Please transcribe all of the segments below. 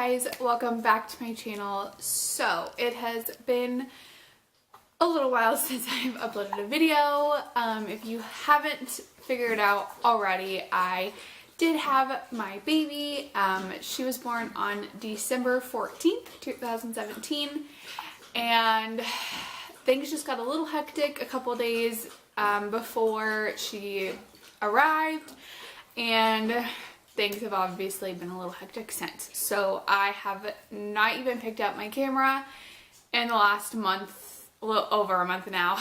guys, welcome back to my channel. So it has been a little while since I've uploaded a video. If you haven't figured out already, I did have my baby. She was born on December 14th, 2017, and things just got a little hectic a couple days before she arrived, and things have obviously been a little hectic since. So I have not even picked up my camera in the last month, a little over a month now.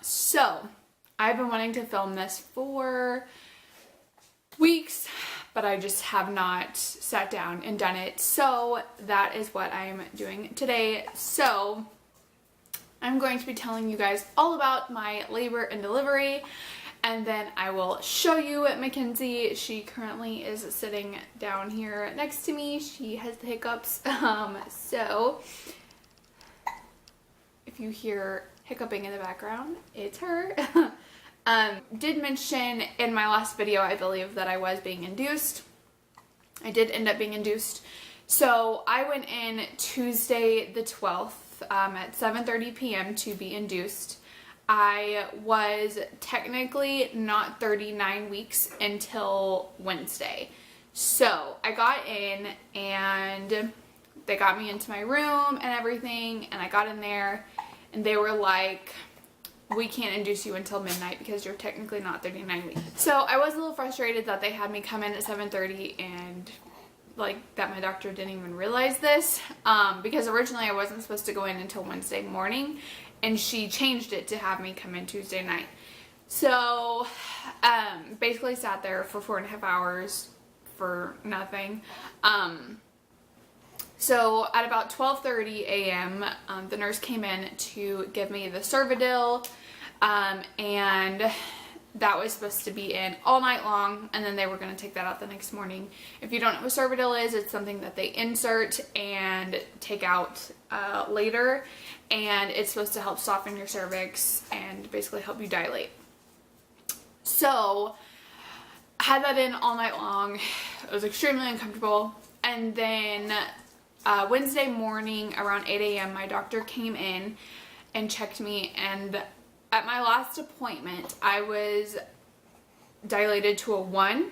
So I've been wanting to film this for weeks, but I just have not sat down and done it. So that is what I'm doing today. So I'm going to be telling you guys all about my labor and delivery, and then I will show you Mackenzie. She currently is sitting down here next to me. She has the hiccups. So if you hear hiccuping in the background, it's her. Did mention in my last video, I believe, that I was being induced. I did end up being induced. So I went in Tuesday the 12th at 7:30 p.m. to be induced. I was technically not 39 weeks until Wednesday. So I got in and they got me into my room and everything, and I got in there and they were like, we can't induce you until midnight because you're technically not 39 weeks. So I was a little frustrated that they had me come in at 7:30 and like that my doctor didn't even realize this, because originally I wasn't supposed to go in until Wednesday morning, and she changed it to have me come in Tuesday night. So basically sat there for 4.5 hours for nothing. So at about 12:30 a.m. The nurse came in to give me the Cervidil, and that was supposed to be in all night long, and then they were going to take that out the next morning. If you don't know what Cervidil is, it's something that they insert and take out later, and it's supposed to help soften your cervix and basically help you dilate. So I had that in all night long. It was extremely uncomfortable. And then Wednesday morning around 8 a.m. my doctor came in and checked me, and at my last appointment I was dilated to a 1,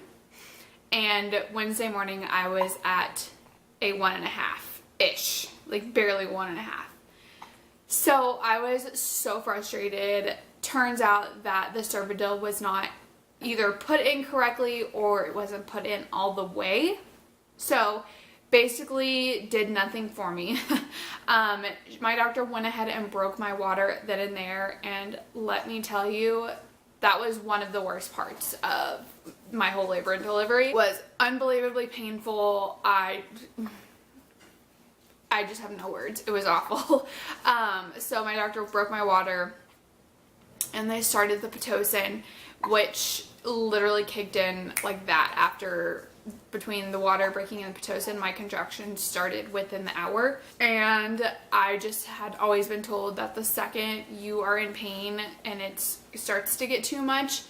and Wednesday morning I was at a 1.5-ish, like barely 1.5. So I was so frustrated. Turns out that the Cervidil was not either put in correctly or it wasn't put in all the way. So basically did nothing for me. My doctor went ahead and broke my water then and there, and let me tell you, that was one of the worst parts of my whole labor and delivery. It was unbelievably painful. I just have no words. It was awful. So my doctor broke my water, and they started the Pitocin, which literally kicked in like that. After, between the water breaking and the Pitocin, my contractions started within the hour. And I just had always been told that the second you are in pain and it starts to get too much,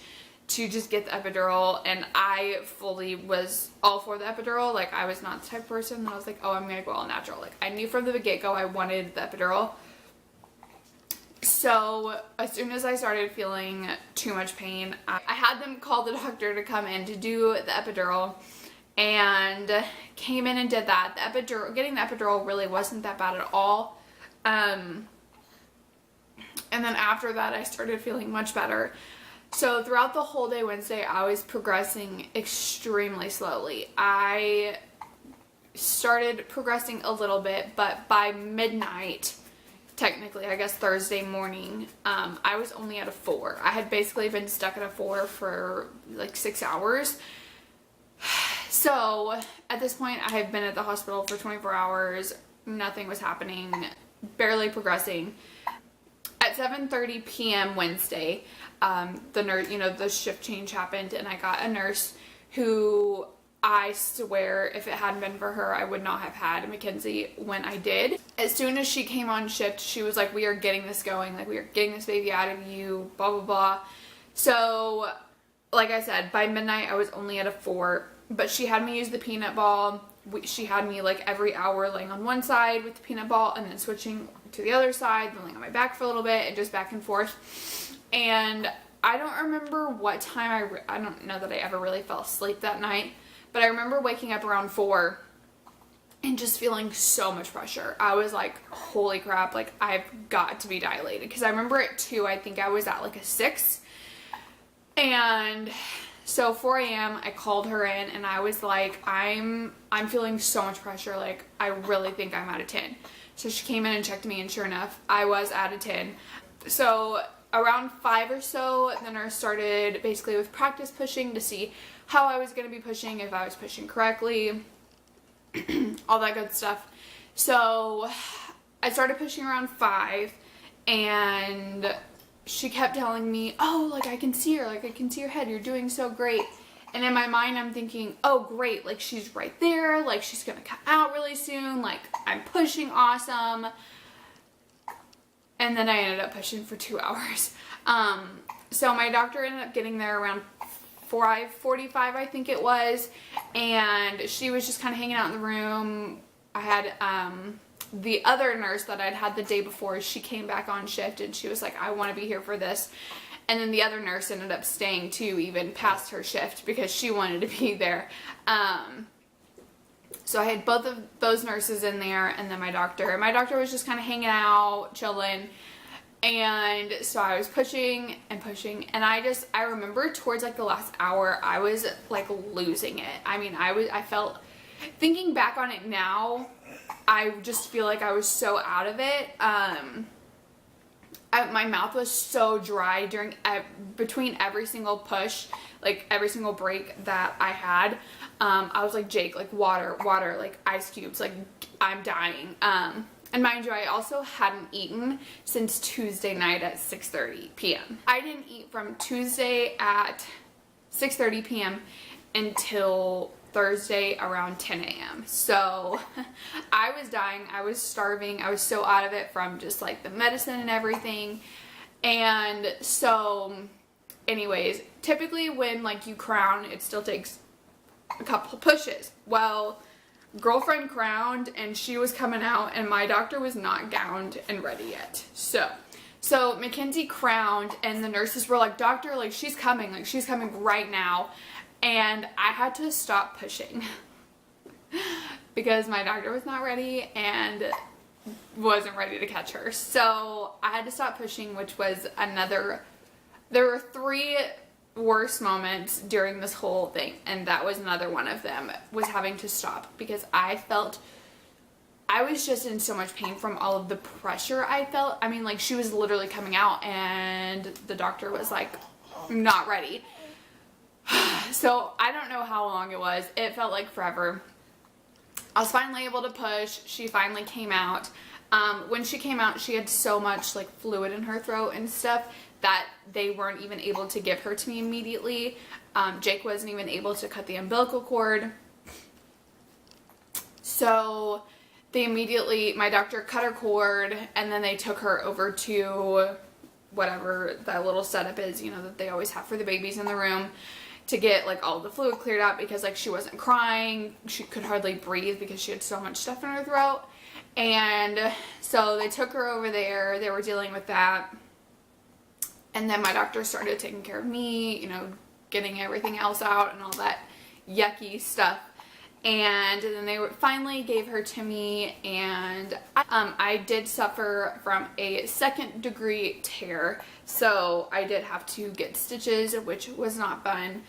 to just get the epidural. And I fully was all for the epidural. Like, I was not the type of person that I was like, oh, I'm gonna go all natural. Like, I knew from the get-go I wanted the epidural. So as soon as I started feeling too much pain, I had them call the doctor to come in to do the epidural, and came in and did that. The epidural, getting the epidural really wasn't that bad at all. And then after that I started feeling much better. So throughout the whole day Wednesday I was progressing extremely slowly. I started progressing a little bit, but by midnight, technically, I guess Thursday morning, I was only at a 4. I had basically been stuck at a 4 for like 6 hours. So at this point I have been at the hospital for 24 hours. Nothing was happening, barely progressing. At 7:30 p.m. Wednesday, the nurse, the shift change happened, and I got a nurse who, I swear, if it hadn't been for her, I would not have had Mackenzie when I did. As soon as she came on shift, she was like, we are getting this going. Like, we are getting this baby out of you, blah, blah, blah. So, like I said, by midnight, I was only at a 4. But she had me use the peanut ball she had me like every hour laying on one side with the peanut ball and then switching to the other side, then laying on my back for a little bit and just back and forth. And I don't remember what time I don't know that I ever really fell asleep that night, but I remember waking up around 4 and just feeling so much pressure. I was like, holy crap, like I've got to be dilated. Because I remember at 2, I think I was at like a 6. And so 4 a.m. I called her in and I was like, I'm feeling so much pressure. Like I really think I'm at a 10. So she came in and checked me, and sure enough, I was at a 10. So around 5 or so, the nurse started basically with practice pushing to see how I was going to be pushing, if I was pushing correctly, all that good stuff. So I started pushing around 5, and she kept telling me, oh, like I can see her, like I can see your head, you're doing so great. And in my mind I'm thinking, oh great, like she's right there, like she's gonna come out really soon, like I'm pushing awesome. And then I ended up pushing for 2 hours. So my doctor ended up getting there around 5:45, I think it was, and she was just kind of hanging out in the room. I had the other nurse that I'd had the day before, she came back on shift and she was like, I want to be here for this. And then the other nurse ended up staying too, even past her shift, because she wanted to be there. So I had both of those nurses in there, and then my doctor. My doctor was just kind of hanging out, chilling. And so I was pushing and pushing, and I remember towards like the last hour, I was like losing it. I mean, I felt, thinking back on it now, I just feel like I was so out of it. My mouth was so dry between every single push, like every single break that I had. I was like, Jake, like water, like ice cubes, like I'm dying. And mind you, I also hadn't eaten since Tuesday night at 6:30 p.m. I didn't eat from Tuesday at 6:30 p.m. until Thursday around 10 a.m. So I was dying, I was starving, I was so out of it from just like the medicine and everything. And so anyways, typically when like you crown, it still takes a couple pushes. Well, girlfriend crowned and she was coming out and my doctor was not gowned and ready yet. So Mackenzie crowned and the nurses were like, doctor, like she's coming right now. And I had to stop pushing because my doctor was not ready and wasn't ready to catch her. So I had to stop pushing, which was there were 3 worst moments during this whole thing, and that was another one of them, was having to stop because I was just in so much pain from all of the pressure I felt. I mean, like she was literally coming out and the doctor was like, not ready. So I don't know how long it was. It felt like forever. I was finally able to push. She finally came out. When she came out, she had so much like fluid in her throat and stuff that they weren't even able to give her to me immediately. Jake wasn't even able to cut the umbilical cord. So my doctor cut her cord, and then they took her over to whatever that little setup is, you know, that they always have for the babies in the room, to get like all the fluid cleared out because like she wasn't crying, she could hardly breathe because she had so much stuff in her throat. And so they took her over there, they were dealing with that, and then my doctor started taking care of me, you know, getting everything else out and all that yucky stuff. And then they finally gave her to me, and I did suffer from a 2nd-degree tear, so I did have to get stitches, which was not fun.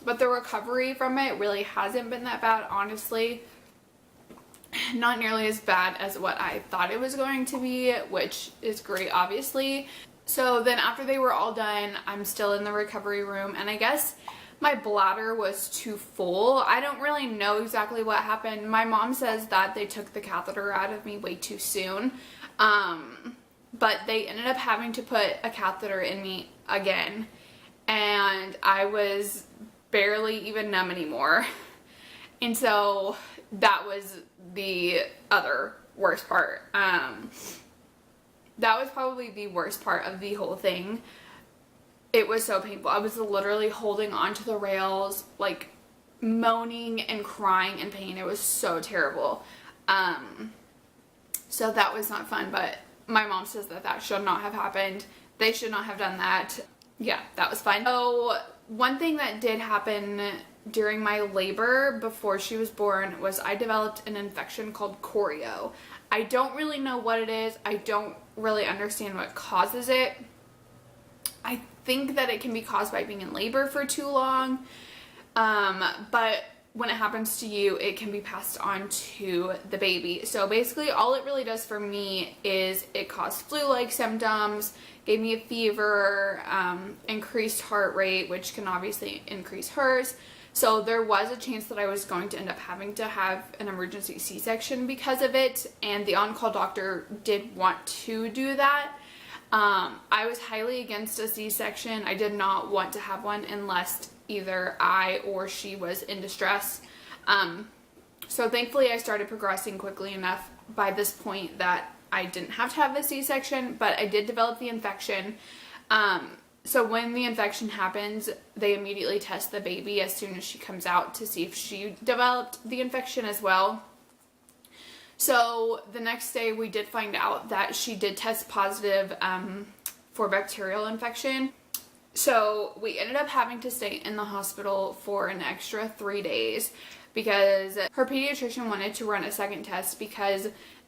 But the recovery from it really hasn't been that bad, honestly. Not nearly as bad as what I thought it was going to be, which is great, obviously. So then after they were all done, I'm still in the recovery room, and I guess my bladder was too full. I don't really know exactly what happened. My mom says that they took the catheter out of me way too soon. But they ended up having to put a catheter in me again. And I was barely even numb anymore. And so that was the other worst part. That was probably the worst part of the whole thing. It was so painful. I was literally holding onto the rails, like moaning and crying in pain. It was so terrible. So that was not fun, but my mom says that that should not have happened. They should not have done that. Yeah, that was fine. So one thing that did happen during my labor before she was born was I developed an infection called choreo. I don't really know what it is. I don't really understand what causes it. I think that it can be caused by being in labor for too long. But when it happens to you, it can be passed on to the baby. So basically all it really does for me is it caused flu-like symptoms, gave me a fever, increased heart rate, which can obviously increase hers. So there was a chance that I was going to end up having to have an emergency C-section because of it, and the on-call doctor did want to do that. I was highly against a C-section. I did not want to have one unless either I or she was in distress. So thankfully I started progressing quickly enough by this point that I didn't have to have a C-section, but I did develop the infection. So when the infection happens, they immediately test the baby as soon as she comes out to see if she developed the infection as well. So the next day we did find out that she did test positive for bacterial infection. So we ended up having to stay in the hospital for an extra 3 days because her pediatrician wanted to run a second test because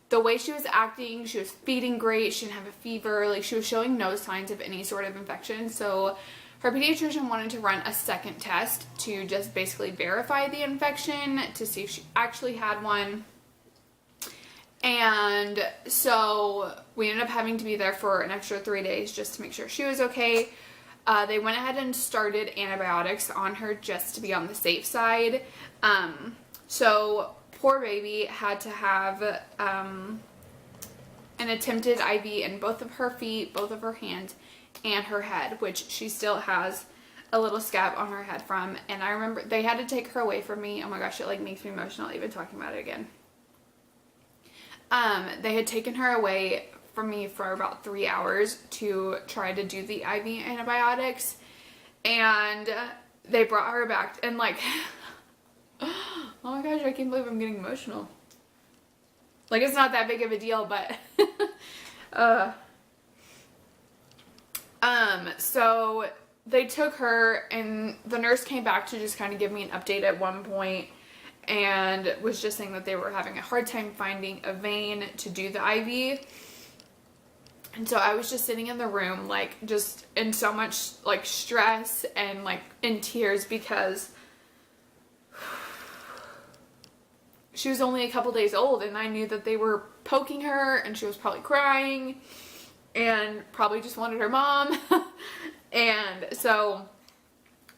the way she was acting, she was feeding great, she didn't have a fever, like she was showing no signs of any sort of infection. So her pediatrician wanted to run a second test to just basically verify the infection to see if she actually had one. And so we ended up having to be there for an extra 3 days just to make sure she was okay. They went ahead and started antibiotics on her just to be on the safe side. So poor baby had to have an attempted IV in both of her feet, both of her hands, and her head, which she still has a little scab on her head from. And I remember they had to take her away from me. Oh my gosh, it like makes me emotional even talking about it again. They had taken her away from me for about 3 hours to try to do the IV antibiotics, and they brought her back and like oh my gosh, I can't believe I'm getting emotional. Like, it's not that big of a deal, but so they took her and the nurse came back to just kind of give me an update at one point and was just saying that they were having a hard time finding a vein to do the IV. And so I was just sitting in the room, like, just in so much, like, stress and, like, in tears because she was only a couple days old and I knew that they were poking her and she was probably crying and probably just wanted her mom. And so,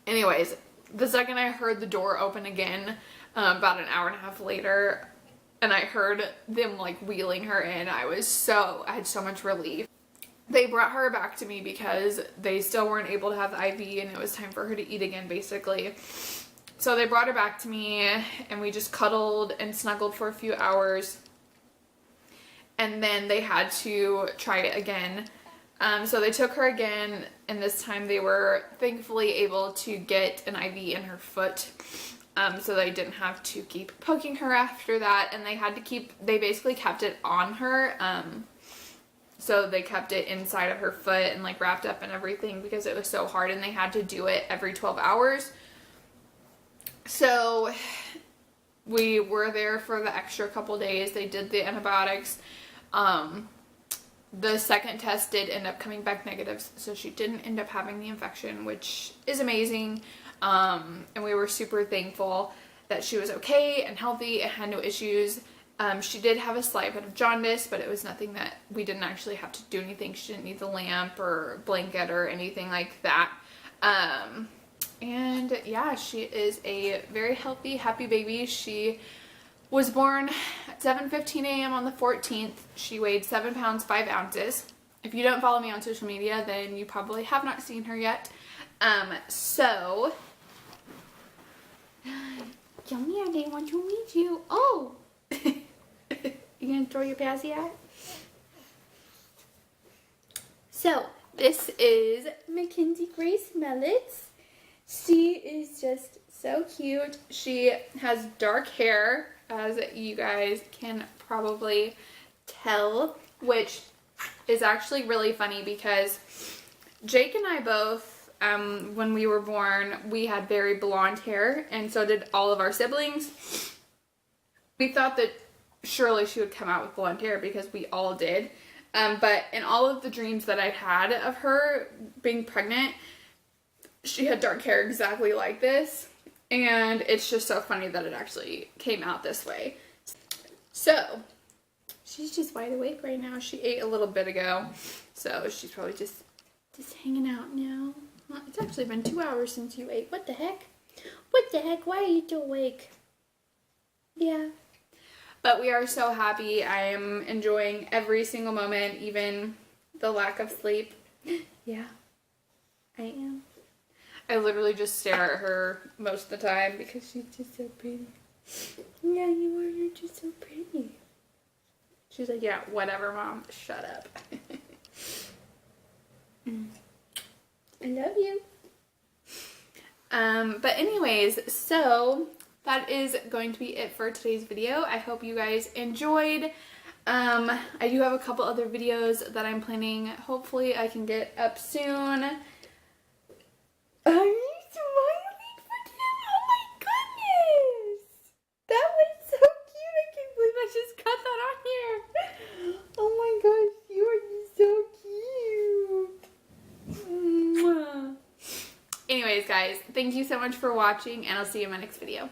anyways, the second I heard the door open again, about an hour and a half later, and I heard them like wheeling her in, I had so much relief. They brought her back to me because they still weren't able to have the IV and it was time for her to eat again, basically. So they brought her back to me and we just cuddled and snuggled for a few hours. And then they had to try it again. So they took her again, and this time they were thankfully able to get an IV in her foot. So they didn't have to keep poking her after that, and they basically kept it on her. So they kept it inside of her foot and like wrapped up and everything because it was so hard, and they had to do it every 12 hours. So we were there for the extra couple days. They did the antibiotics. The second test did end up coming back negative, so she didn't end up having the infection, which is amazing. And we were super thankful that she was okay and healthy and had no issues. She did have a slight bit of jaundice, but it was nothing that we didn't actually have to do anything. She didn't need the lamp or blanket or anything like that. And yeah, she is a very healthy, happy baby. She was born at 7:15 a.m. on the 14th. She weighed 7 pounds 5 ounces. If you don't follow me on social media, then you probably have not seen her yet. So come here, they want to meet you. Oh, you gonna throw your passy out? So this is Mackenzie Grace Mellits. She is just So cute. She has dark hair, as you guys can probably tell, which is actually really funny because Jake and I both, when we were born, we had very blonde hair, and so did all of our siblings. We thought that surely she would come out with blonde hair because we all did. But in all of the dreams that I'd had of her being pregnant, she had dark hair exactly like this. And it's just so funny that it actually came out this way. So, she's just wide awake right now. She ate a little bit ago. So, she's probably just hanging out now. Well, it's actually been 2 hours since you ate. What the heck? What the heck? Why are you still awake? Yeah. But we are so happy. I am enjoying every single moment, even the lack of sleep. Yeah, I am. I literally just stare at her most of the time because she's just so pretty. Yeah, you are. You're just so pretty. She's like, yeah, whatever, Mom. Shut up. I love you. But anyways, so that is going to be it for today's video. I hope you guys enjoyed. I do have a couple other videos that I'm planning. Hopefully I can get up soon. Are you smiling for him? Oh my goodness! That was so cute. I can't believe I just got that on here. Oh my gosh, you are so cute. Mwah. Anyways, guys, thank you so much for watching, and I'll see you in my next video.